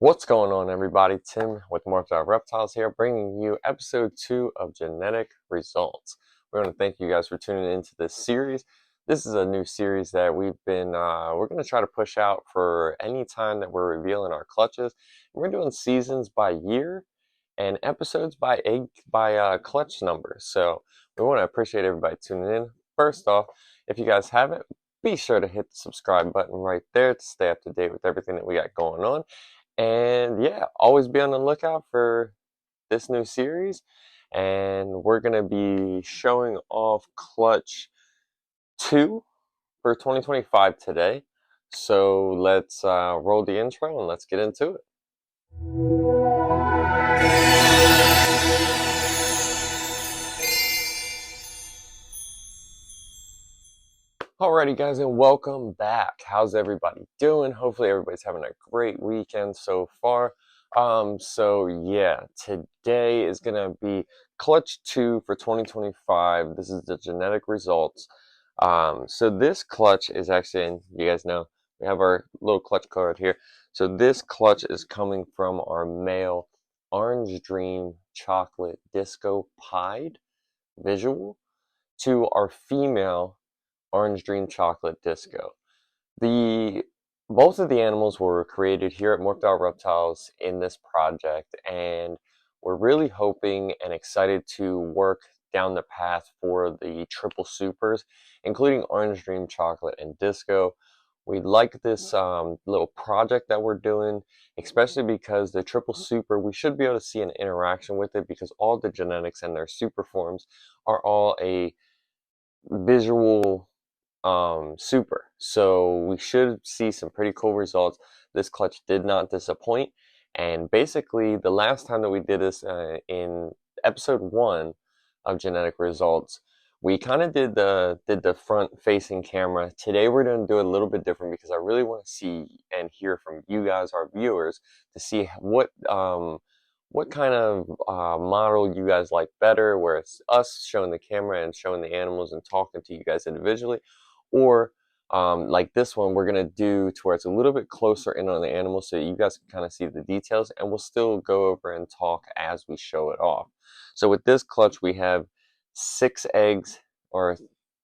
What's going on, everybody? Tim with Reptiles here, bringing you episode 2 of Genetic Results. We want to thank you guys for tuning into this series. This is a new series that we're going to try to push out for any time that we're revealing our clutches. We're doing seasons by year and episodes by clutch number. So we want to appreciate everybody tuning in. First off, if you guys haven't, be sure to hit the subscribe button right there to stay up to date with everything that we got going on. And yeah, always be on the lookout for this new series. And we're going to be showing off Clutch 2 for 2025 today. So let's roll the intro and let's get into it. Alrighty guys, and welcome back. How's everybody doing? Hopefully everybody's having a great weekend so far. So yeah, today is gonna be Clutch 2 for 2025. This is the genetic results. So this clutch is actually, and you guys know, we have our little clutch card here. So this clutch is coming from our male Orange Dream Chocolate Disco Pied visual to our female Orange Dream Chocolate Disco. Both of the animals were created here at Reptiles in this project, and we're really hoping and excited to work down the path for the triple supers, including Orange Dream Chocolate and Disco. We like this little project that we're doing, especially because the triple super, we should be able to see an interaction with it because all the genetics and their super forms are all a visual super. So we should see some pretty cool results. This clutch did not disappoint, and basically the last time that we did this in episode 1 of Genetic Results, we kind of did the front facing camera. Today we're going to do it a little bit different because I really want to see and hear from you guys, our viewers, to see what kind of model you guys like better, where it's us showing the camera and showing the animals and talking to you guys individually, or like this one we're going to do to where it's a little bit closer in on the animal so you guys can kind of see the details, and we'll still go over and talk as we show it off. So with this clutch we have 6 eggs, or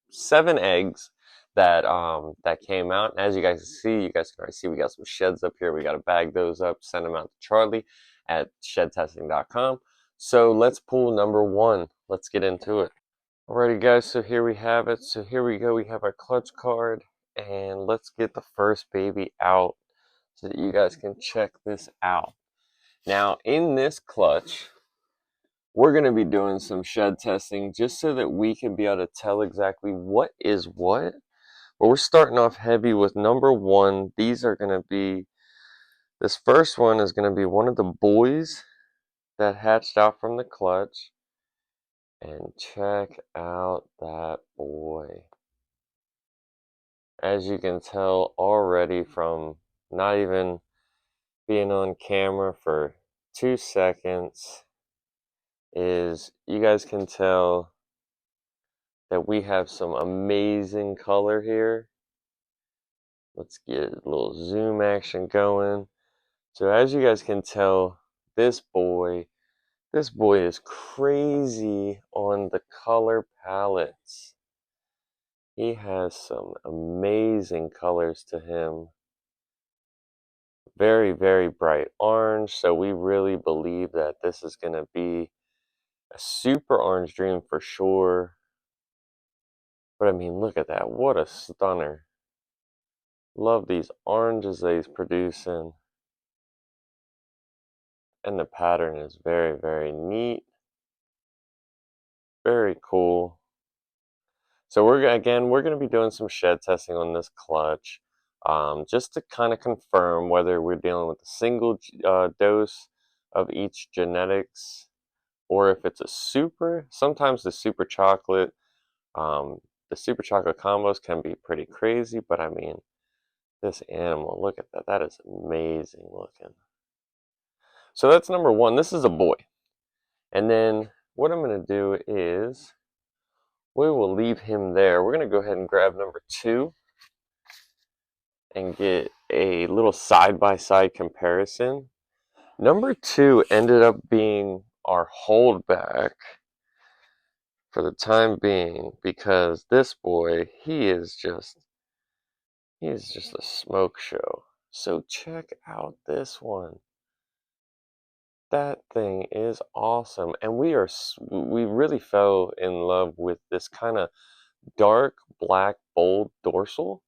7 eggs that came out. And as you guys can already see we got some sheds up here. We got to bag those up, send them out to Charlie at shedtesting.com. So let's pull number 1. Let's get into it. Alrighty guys, so here we have it. So here we go, we have our clutch card, and let's get the first baby out so that you guys can check this out. Now in this clutch, we're going to be doing some shed testing just so that we can be able to tell exactly what is what. But we're starting off heavy with number 1. These are going to be, this first one is going to be one of the boys that hatched out from the clutch. And check out that boy. As you can tell already from not even being on camera for 2 seconds, is you guys can tell that we have some amazing color here. Let's get a little zoom action going. So as you guys can tell, this boy is crazy on the color palettes. He has some amazing colors to him. Very, very bright orange. So we really believe that this is going to be a super orange dream for sure. But I mean, look at that. What a stunner. Love these oranges that he's producing. And the pattern is very, very neat. Very cool. So we're going to be doing some shed testing on this clutch, just to kind of confirm whether we're dealing with a single dose of each genetics, or if it's a super. Sometimes the super chocolate combos can be pretty crazy, but I mean, this animal, look at that. That is amazing looking. So that's number 1. This is a boy. And then what I'm going to do is, we will leave him there. We're going to go ahead and grab number 2 and get a little side-by-side comparison. Number two ended up being our holdback for the time being because this boy, he is just a smoke show. So check out this one. That thing is awesome. And we really fell in love with this kind of dark black bold dorsal.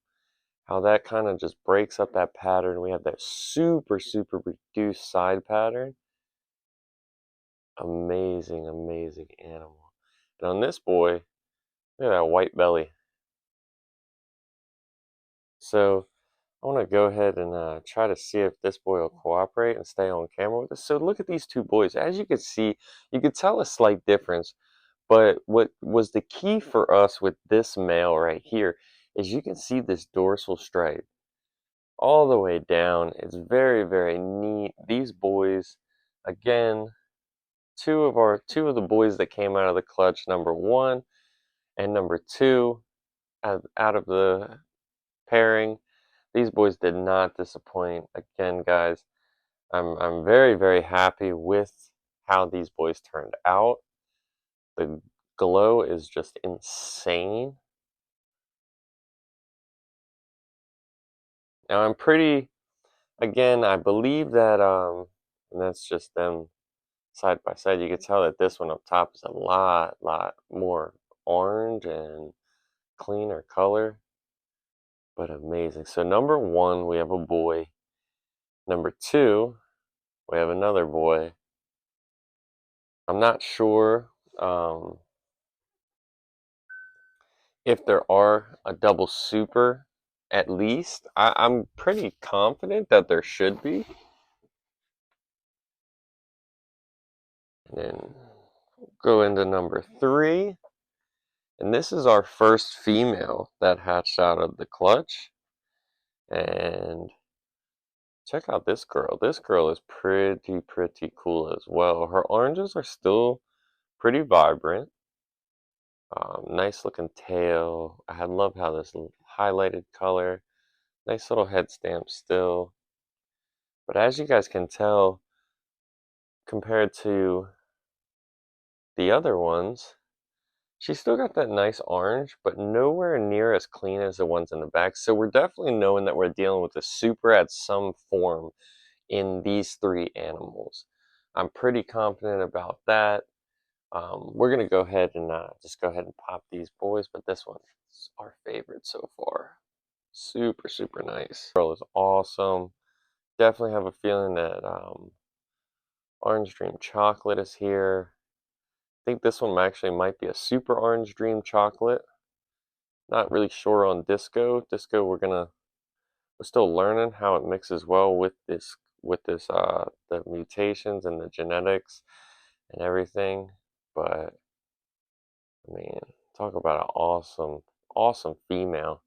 How that kind of just breaks up that pattern. We have that super reduced side pattern. Amazing, amazing animal. And on this boy, look at that white belly. So I want to go ahead and try to see if this boy will cooperate and stay on camera with us. So look at these two boys. As you can see, you could tell a slight difference. But what was the key for us with this male right here is you can see this dorsal stripe all the way down. It's very neat. These boys, again, two of the boys that came out of the clutch, number one and number two, out of the pairing. These boys did not disappoint. Again, guys, I'm very happy with how these boys turned out. The glow is just insane. Now again, I believe that and that's just them side by side. You can tell that this one up top is a lot more orange and cleaner color, but amazing. So number one, we have a boy. Number two, we have another boy. I'm not sure if there are a double super at least. I'm pretty confident that there should be. And then go into number three. And this is our first female that hatched out of the clutch. And check out this girl. This girl is pretty cool as well. Her oranges are still pretty vibrant. Nice looking tail. I love how this highlighted color. Nice little head stamp still. But as you guys can tell, compared to the other ones, she's still got that nice orange, but nowhere near as clean as the ones in the back. So we're definitely knowing that we're dealing with a super at some form in these three animals. I'm pretty confident about that. We're going to go ahead and just go ahead and pop these boys, but this one is our favorite so far. Super nice. Girl is awesome. Definitely have a feeling that Orange Dream Chocolate is here. I think this one actually might be a Super Orange Dream Chocolate. Not really sure on Disco. Disco, we're still learning how it mixes well with this the mutations and the genetics and everything. But I mean, talk about an awesome female.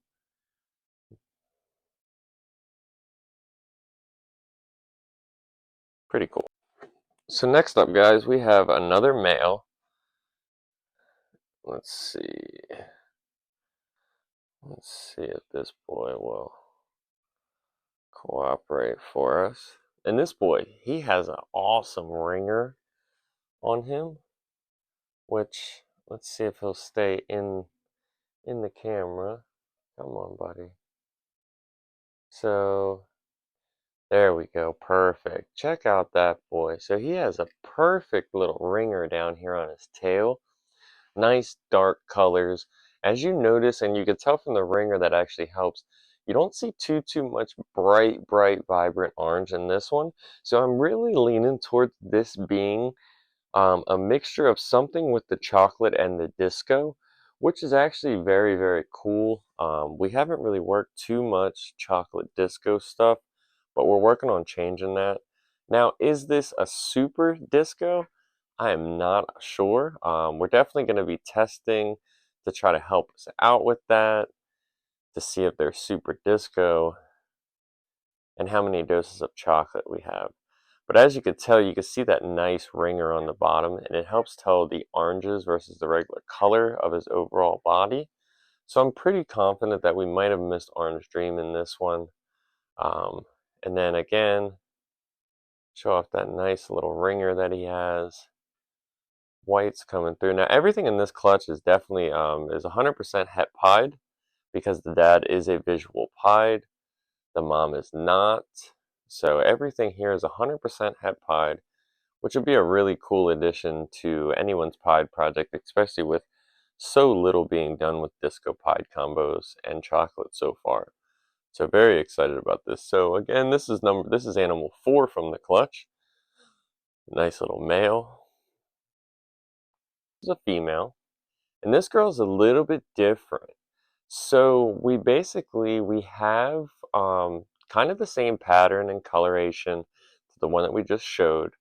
Pretty cool. So next up, guys, we have another male. Let's see. Let's see if this boy will cooperate for us. And this boy, he has an awesome ringer on him, which let's see if he'll stay in the camera. Come on, buddy. So there we go. Perfect. Check out that boy. So he has a perfect little ringer down here on his tail. Nice dark colors. As you notice, and you can tell from the ringer that actually helps, you don't see too much bright, vibrant orange in this one. So I'm really leaning towards this being a mixture of something with the chocolate and the disco, which is actually very cool. We haven't really worked too much chocolate disco stuff, but we're working on changing that. Now, is this a super disco? I am not sure. We're definitely going to be testing to try to help us out with that, to see if they're super disco and how many doses of chocolate we have. But as you can tell, you can see that nice ringer on the bottom, and it helps tell the oranges versus the regular color of his overall body. So I'm pretty confident that we might have missed Orange Dream in this one. Um, and then again, Show off that nice little ringer that he has. White's coming through. Now everything in this clutch is definitely is 100% het pied because the dad is a visual pied. The mom is not. So everything here is 100% het pied, which would be a really cool addition to anyone's pied project, especially with so little being done with disco pied combos and chocolate so far. So very excited about this. So again, this is animal 4 from the clutch. Nice little male. This is a female. And this girl's a little bit different. So we have kind of the same pattern and coloration to the one that we just showed,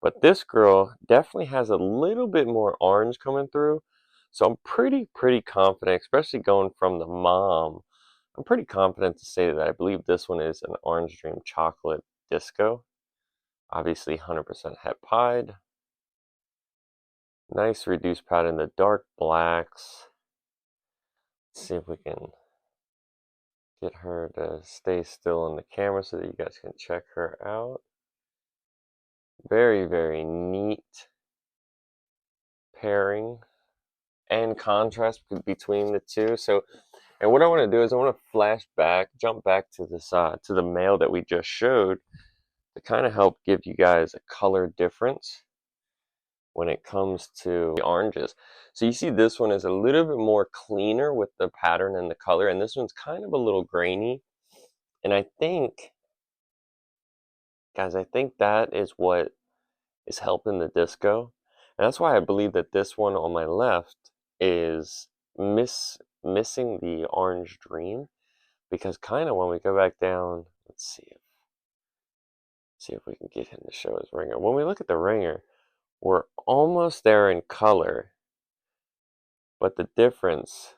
but this girl definitely has a little bit more orange coming through. So I'm pretty confident, especially going from the mom. I'm pretty confident to say that I believe this one is an Orange Dream Chocolate Disco. Obviously 100% het pied. Nice reduced pattern, the dark blacks. Let's see if we can get her to stay still on the camera so that you guys can check her out. Very neat pairing and contrast between the two. So, and what I want to do is I want to jump back to this, to the male that we just showed to kind of help give you guys a color difference when it comes to the oranges. So you see this one is a little bit more cleaner with the pattern and the color, and this one's kind of a little grainy. And I think, guys, I think that is what is helping the disco. And that's why I believe that this one on my left is missing the orange dream, because kind of when we go back down, let's see if we can get him to show his ringer. When we look at the ringer, we're almost there in color, but the difference.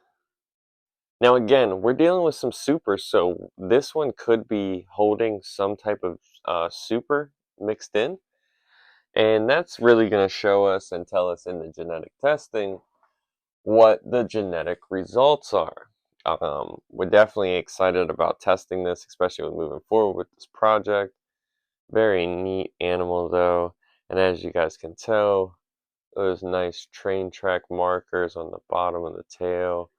Now again, we're dealing with some super, so this one could be holding some type of super mixed in. And that's really going to show us and tell us in the genetic testing what the genetic results are. We're definitely excited about testing this, especially with moving forward with this project. Very neat animal though. And as you guys can tell, those nice train track markers on the bottom of the tail.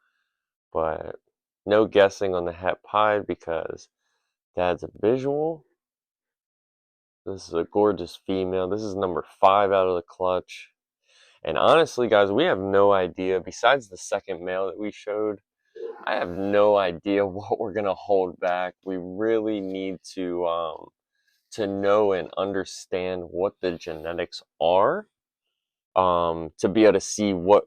But no guessing on the het pied because dad's a visual. This is a gorgeous female. This is number 5 out of the clutch. And honestly, guys, we have no idea. Besides the second male that we showed, I have no idea what we're gonna hold back. We really need to know and understand what the genetics are, to be able to see what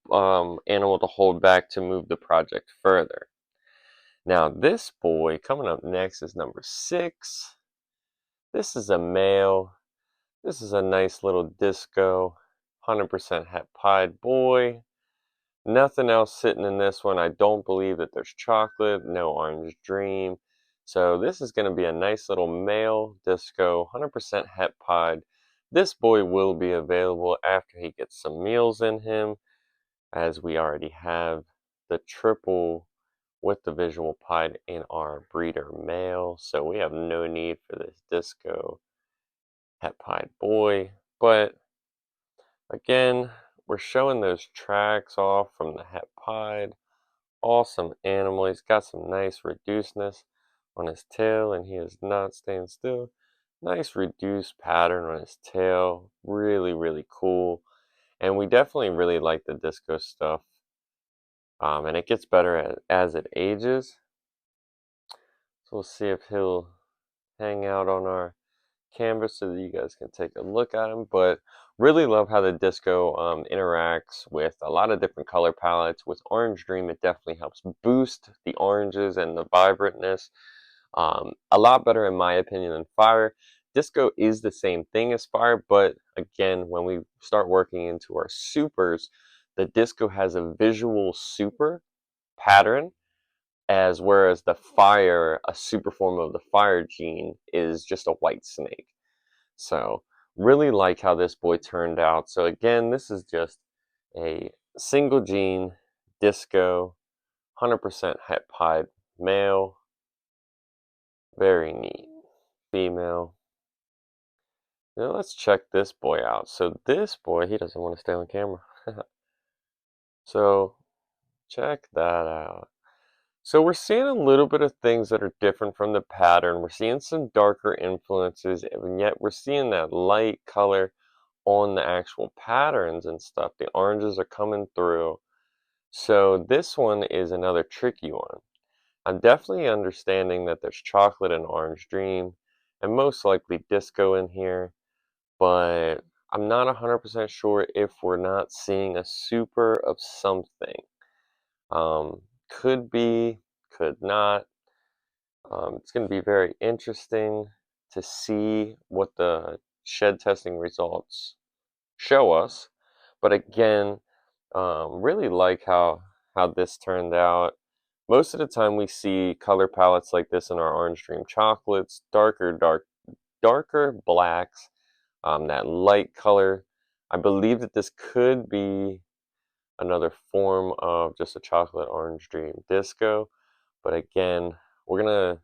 animal to hold back to move the project further. Now, this boy coming up next is number 6. This is a male. This is a nice little disco, 100% het pied boy. Nothing else sitting in this one. I don't believe that there's chocolate, no orange dream. So this is going to be a nice little male disco, 100% het pied. This boy will be available after he gets some meals in him, as we already have the triple with the visual pied in our breeder male. So we have no need for this disco het pied boy. But again, we're showing those tracks off from the het pied. Awesome animal. He's got some nice reducedness on his tail, and he is not staying still. Nice reduced pattern on his tail. Really cool. And we definitely really like the disco stuff. And it gets better as it ages. So we'll see if he'll hang out on our canvas so that you guys can take a look at them. But really love how the disco interacts with a lot of different color palettes. With Orange Dream, it definitely helps boost the oranges and the vibrantness. A lot better in my opinion than Fire. Disco is the same thing as Fire, but again, when we start working into our supers, the disco has a visual super pattern, as whereas the Fire, a super form of the Fire gene, is just a white snake. So really like how this boy turned out. So again, this is just a single gene disco, 100% het pied male. Very neat. Female. Now let's check this boy out. So this boy, he doesn't want to stay on camera. So check that out. So we're seeing a little bit of things that are different from the pattern. We're seeing some darker influences, and yet we're seeing that light color on the actual patterns and stuff. The oranges are coming through. So this one is another tricky one. I'm definitely understanding that there's chocolate and orange dream, and most likely disco in here, but I'm not 100% sure if we're not seeing a super of something. Could be, could not. It's going to be very interesting to see what the shed testing results show us. But again, really like how this turned out. Most of the time we see color palettes like this in our orange dream chocolates, darker blacks, that light color. I believe that this could be another form of just a chocolate orange dream disco. But again, we're gonna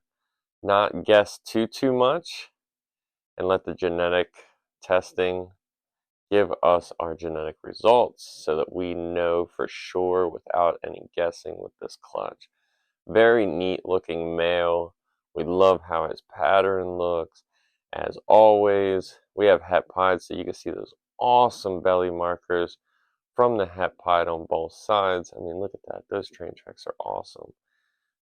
not guess too much and let the genetic testing give us our genetic results so that we know for sure without any guessing with this clutch. Very neat looking male. We love how his pattern looks. As always, we have het pied, so you can see those awesome belly markers from the het pied on both sides. I mean, look at that. Those train tracks are awesome.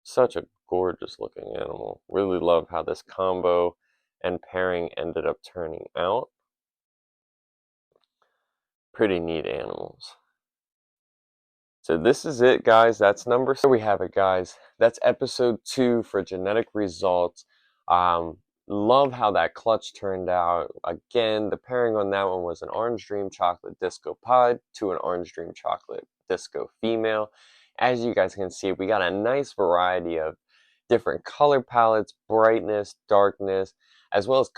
Such a gorgeous looking animal. Really love how this combo and pairing ended up turning out. Pretty neat animals. So this is it, guys. That's number. So we have it, guys. That's episode 2 for genetic results. Um, Love how that clutch turned out. Again, the pairing on that one was an orange dream chocolate disco pod to an orange dream chocolate disco female. As you guys can see, we got a nice variety of different color palettes, brightness, darkness, as well as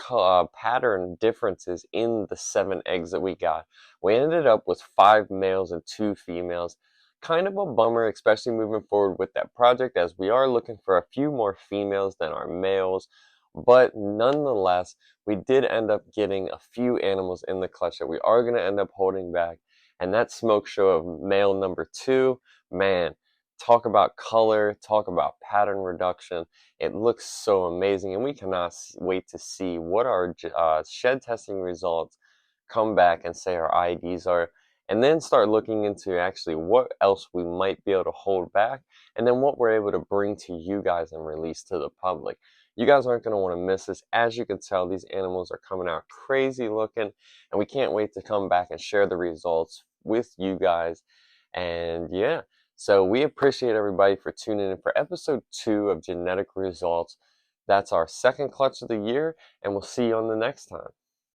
pattern differences in the 7 eggs that we got. We ended up with 5 males and 2 females. Kind of a bummer, especially moving forward with that project, as we are looking for a few more females than our males. But nonetheless, we did end up getting a few animals in the clutch that we are going to end up holding back. And that smoke show of male number 2, man, talk about color, talk about pattern reduction. It looks so amazing, and we cannot wait to see what our shed testing results come back and say our IDs are, and then start looking into actually what else we might be able to hold back, and then what we're able to bring to you guys and release to the public. You guys aren't going to want to miss this. As you can tell, these animals are coming out crazy looking, and we can't wait to come back and share the results with you guys. And yeah, so we appreciate everybody for tuning in for episode 2 of Genetic Results. That's our second clutch of the year, and we'll see you on the next time.